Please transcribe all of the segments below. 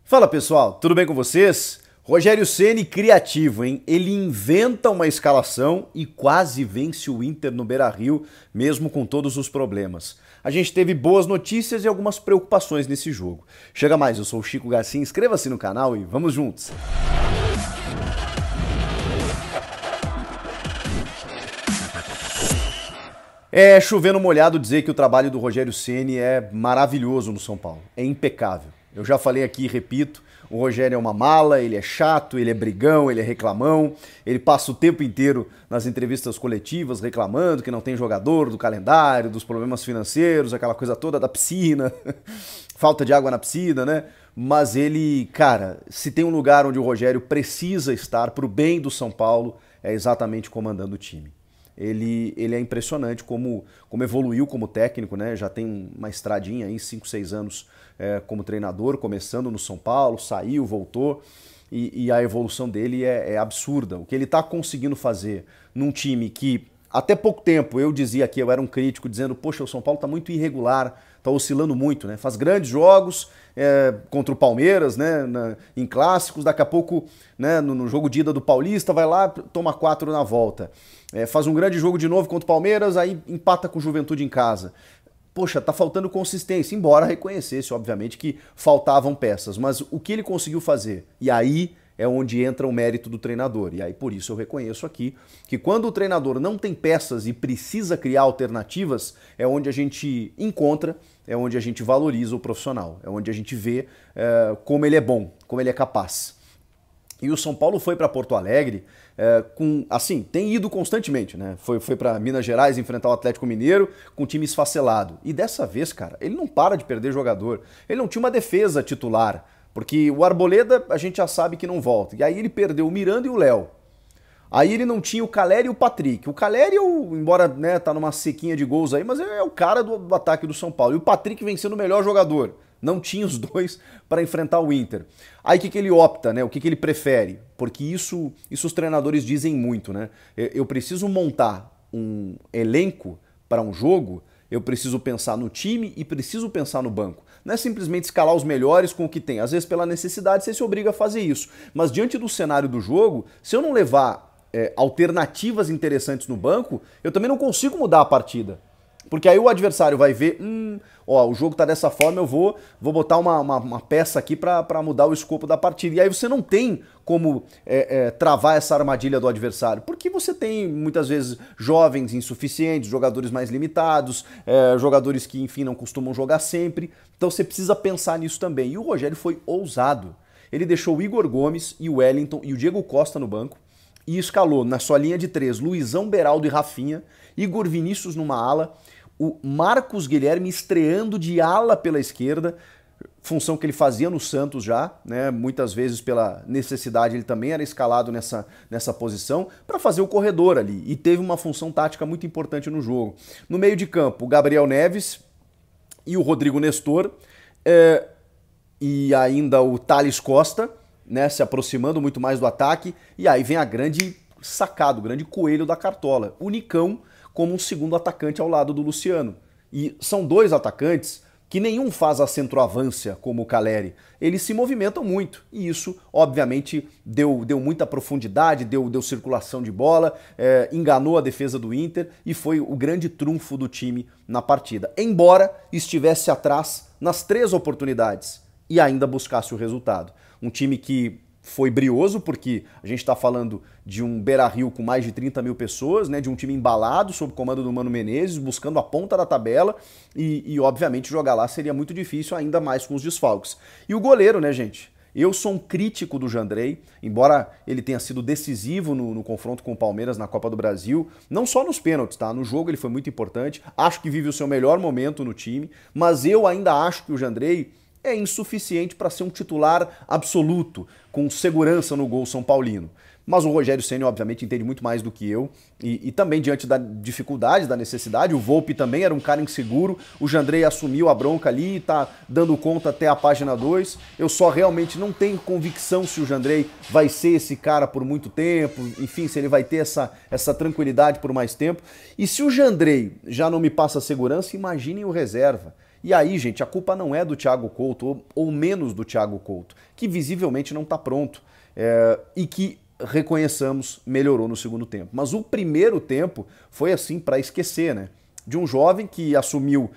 Fala pessoal, tudo bem com vocês? Rogério Ceni criativo, hein? Ele inventa uma escalação e quase vence o Inter no Beira-Rio, mesmo com todos os problemas. A gente teve boas notícias e algumas preocupações nesse jogo. Chega mais, eu sou o Chico Garcia, inscreva-se no canal e vamos juntos! É chovendo molhado dizer que o trabalho do Rogério Ceni é maravilhoso no São Paulo, é impecável. Eu já falei aqui e repito, o Rogério é uma mala, ele é chato, ele é brigão, ele é reclamão, ele passa o tempo inteiro nas entrevistas coletivas reclamando que não tem jogador, do calendário, dos problemas financeiros, aquela coisa toda da piscina, falta de água na piscina, né? Mas ele, cara, se tem um lugar onde o Rogério precisa estar pro bem do São Paulo, é exatamente comandando o time. Ele é impressionante como evoluiu como técnico, né? Já tem uma estradinha aí, 5, 6 anos como treinador, começando no São Paulo, saiu, voltou, e a evolução dele é absurda. O que ele está conseguindo fazer num time que até pouco tempo eu dizia que eu era um crítico, dizendo, poxa, o São Paulo está muito irregular, está oscilando muito, né? Faz grandes jogos contra o Palmeiras, né? Em clássicos, daqui a pouco, né? No jogo de ida do Paulista, vai lá, toma 4 na volta. Faz um grande jogo de novo contra o Palmeiras, aí empata com o Juventude em casa. Poxa, tá faltando consistência, embora reconhecesse, obviamente, que faltavam peças. Mas o que ele conseguiu fazer? E aí é onde entra o mérito do treinador. E aí por isso eu reconheço aqui que quando o treinador não tem peças e precisa criar alternativas, é onde a gente encontra, é onde a gente valoriza o profissional, é onde a gente vê como ele é bom, como ele é capaz. E o São Paulo foi para Porto Alegre assim, tem ido constantemente, né? Foi para Minas Gerais enfrentar o Atlético Mineiro com time esfacelado. E dessa vez, cara, ele não para de perder jogador. Ele não tinha uma defesa titular, porque o Arboleda a gente já sabe que não volta. E aí ele perdeu o Miranda e o Léo. Aí ele não tinha o Caleri e o Patrick. O Caleri, embora né, tá numa sequinha de gols aí, mas é o cara do ataque do São Paulo. E o Patrick vem sendo o melhor jogador. Não tinha os dois para enfrentar o Inter. Aí o que ele opta, né? O que ele prefere? Porque isso os treinadores dizem muito, né? Eu preciso montar um elenco para um jogo, eu preciso pensar no time e preciso pensar no banco. Não é simplesmente escalar os melhores com o que tem. Às vezes, pela necessidade, você se obriga a fazer isso. Mas diante do cenário do jogo, se eu não levar alternativas interessantes no banco, eu também não consigo mudar a partida. Porque aí o adversário vai ver, ó, o jogo tá dessa forma, eu vou botar uma peça aqui para mudar o escopo da partida. E aí você não tem como travar essa armadilha do adversário, porque você tem muitas vezes jovens insuficientes, jogadores mais limitados, jogadores que, enfim, não costumam jogar sempre. Então você precisa pensar nisso também. E o Rogério foi ousado. Ele deixou o Igor Gomes e o Wellington e o Diego Costa no banco e escalou na sua linha de 3 Luizão, Beraldo e Rafinha, Igor Vinícius numa ala, o Marcos Guilherme estreando de ala pela esquerda, função que ele fazia no Santos já, né? Muitas vezes pela necessidade ele também era escalado nessa posição para fazer o corredor ali e teve uma função tática muito importante no jogo. No meio de campo, o Gabriel Neves e o Rodrigo Nestor e ainda o Thales Costa, né? Se aproximando muito mais do ataque e aí vem a grande sacada, o grande coelho da cartola, o Nicão como um segundo atacante ao lado do Luciano. E são dois atacantes que nenhum faz a centroavância como o Caleri. Eles se movimentam muito e isso, obviamente, deu muita profundidade, deu circulação de bola, enganou a defesa do Inter e foi o grande trunfo do time na partida. Embora estivesse atrás nas 3 oportunidades e ainda buscasse o resultado. Um time que foi brioso, porque a gente está falando de um Beira-Rio com mais de 30 mil pessoas, né, de um time embalado sob o comando do Mano Menezes, buscando a ponta da tabela e obviamente jogar lá seria muito difícil, ainda mais com os desfalques. E o goleiro, né, gente? Eu sou um crítico do Jandrei, embora ele tenha sido decisivo no confronto com o Palmeiras na Copa do Brasil, não só nos pênaltis, tá? No jogo ele foi muito importante, acho que vive o seu melhor momento no time, mas eu ainda acho que o Jandrei é insuficiente para ser um titular absoluto, com segurança no gol são paulino. Mas o Rogério Ceni, obviamente, entende muito mais do que eu, e também diante da dificuldade, da necessidade, o Volpi também era um cara inseguro, o Jandrei assumiu a bronca ali, tá dando conta até a página 2, eu só realmente não tenho convicção se o Jandrei vai ser esse cara por muito tempo, enfim, se ele vai ter essa tranquilidade por mais tempo, e se o Jandrei já não me passa segurança, imaginem o reserva. E aí, gente, a culpa não é do Thiago Couto, ou menos do Thiago Couto, que visivelmente não está pronto e que, reconheçamos, melhorou no segundo tempo. Mas o primeiro tempo foi assim para esquecer, né? De um jovem que assumiu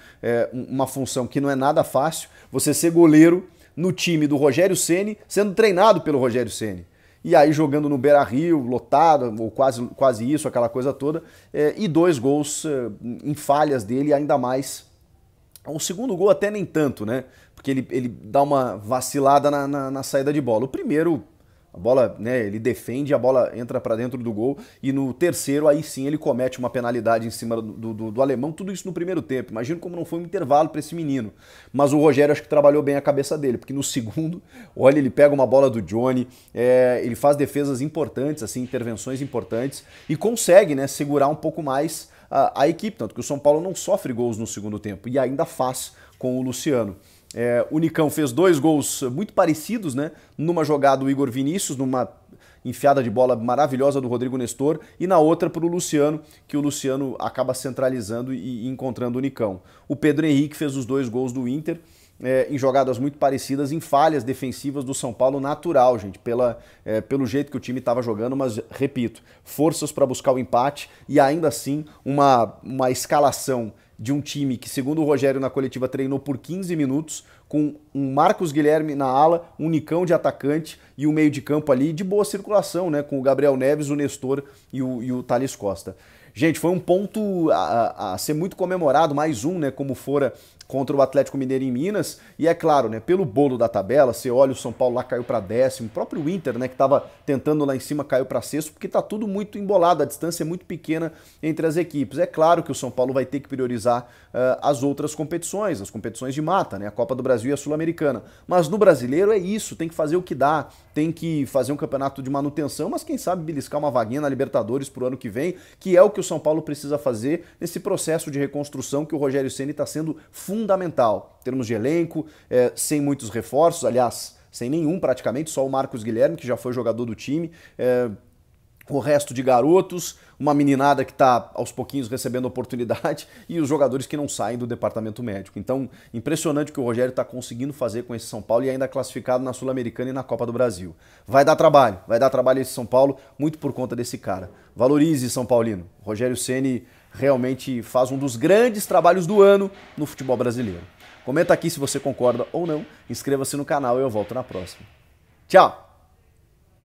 uma função que não é nada fácil, você ser goleiro no time do Rogério Ceni, sendo treinado pelo Rogério Ceni. E aí jogando no Beira-Rio, lotado, ou quase isso, aquela coisa toda, e 2 gols em falhas dele, ainda mais. O segundo gol até nem tanto, né? Porque ele dá uma vacilada na saída de bola. O primeiro, a bola, né, ele defende, a bola entra para dentro do gol, e no terceiro, aí sim, ele comete uma penalidade em cima do alemão, tudo isso no primeiro tempo. Imagino como não foi um intervalo para esse menino. Mas o Rogério acho que trabalhou bem a cabeça dele, porque no segundo, olha, ele pega uma bola do Johnny, ele faz defesas importantes, assim, intervenções importantes, e consegue, né, segurar um pouco mais a equipe, tanto que o São Paulo não sofre gols no segundo tempo, e ainda faz com o Luciano. O Nicão fez 2 gols muito parecidos, né? Numa jogada do Igor Vinícius, numa enfiada de bola maravilhosa do Rodrigo Nestor, e na outra para o Luciano, que o Luciano acaba centralizando e encontrando o Nicão. O Pedro Henrique fez os 2 gols do Inter, em jogadas muito parecidas, em falhas defensivas do São Paulo natural, gente, pelo jeito que o time estava jogando, mas, repito, forças para buscar o empate e ainda assim uma escalação de um time que, segundo o Rogério na coletiva, treinou por 15 minutos, com um Marcos Guilherme na ala, um Nicão de atacante e um meio de campo ali de boa circulação, né, com o Gabriel Neves, o Nestor e o Thales Costa. Gente, foi um ponto a ser muito comemorado, mais um, né, como fora contra o Atlético Mineiro em Minas, e é claro, né, pelo bolo da tabela, você olha o São Paulo lá caiu para 10º, o próprio Inter, né, que estava tentando lá em cima caiu para 6º, porque tá tudo muito embolado, a distância é muito pequena entre as equipes. É claro que o São Paulo vai ter que priorizar as outras competições, as competições de mata, né, a Copa do Brasil e a Sul-Americana, mas no Brasileiro é isso, tem que fazer o que dá, tem que fazer um campeonato de manutenção, mas quem sabe beliscar uma vaguinha na Libertadores pro ano que vem, que é o que o São Paulo precisa fazer nesse processo de reconstrução que o Rogério Ceni está sendo fundamental, em termos de elenco, sem muitos reforços, aliás, sem nenhum praticamente, só o Marcos Guilherme, que já foi jogador do time, o resto de garotos, uma meninada que está aos pouquinhos recebendo oportunidade e os jogadores que não saem do departamento médico. Então, impressionante o que o Rogério está conseguindo fazer com esse São Paulo e ainda classificado na Sul-Americana e na Copa do Brasil. Vai dar trabalho esse São Paulo, muito por conta desse cara. Valorize, São Paulino. Rogério Ceni realmente faz um dos grandes trabalhos do ano no futebol brasileiro. Comenta aqui se você concorda ou não, inscreva-se no canal e eu volto na próxima. Tchau!